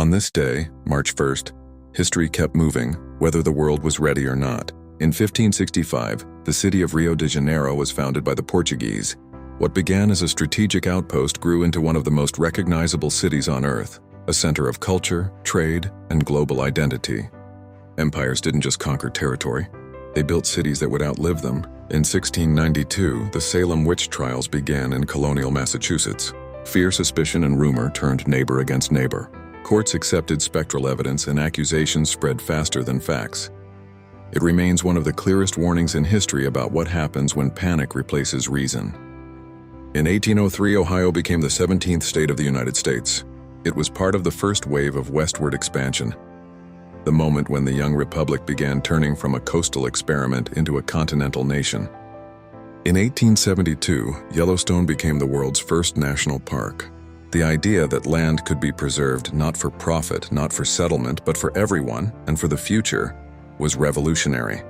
On this day, March 1st, history kept moving, whether the world was ready or not. In 1565, the city of Rio de Janeiro was founded by the Portuguese. What began as a strategic outpost grew into one of the most recognizable cities on Earth, a center of culture, trade, and global identity. Empires didn't just conquer territory, they built cities that would outlive them. In 1692, the Salem witch trials began in colonial Massachusetts. Fear, suspicion, and rumor turned neighbor against neighbor. Courts accepted spectral evidence and accusations spread faster than facts. It remains one of the clearest warnings in history about what happens when panic replaces reason. In 1803, Ohio became the 17th state of the United States. It was part of the first wave of westward expansion, the moment when the young republic began turning from a coastal experiment into a continental nation. In 1872, Yellowstone became the world's first national park. The idea that land could be preserved not for profit, not for settlement, but for everyone and for the future was revolutionary.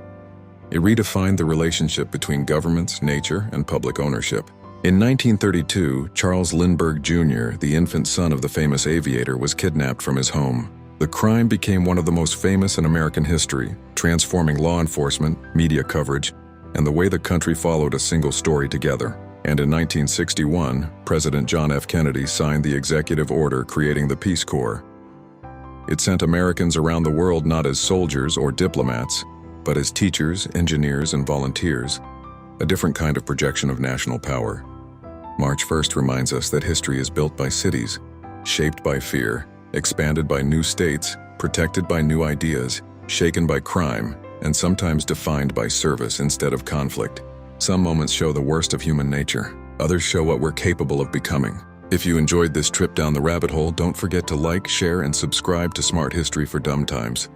It redefined the relationship between governments, nature, and public ownership. In 1932, Charles Lindbergh Jr., the infant son of the famous aviator, was kidnapped from his home. The crime became one of the most famous in American history, transforming law enforcement, media coverage, and the way the country followed a single story together. And in 1961, President John F. Kennedy signed the executive order creating the Peace Corps. It sent Americans around the world not as soldiers or diplomats, but as teachers, engineers, and volunteers, a different kind of projection of national power. March 1st reminds us that history is built by cities, shaped by fear, expanded by new states, protected by new ideas, shaken by crime, and sometimes defined by service instead of conflict. Some moments show the worst of human nature. Others show what we're capable of becoming. If you enjoyed this trip down the rabbit hole, don't forget to like, share, and subscribe to Smart History for Dumb Times.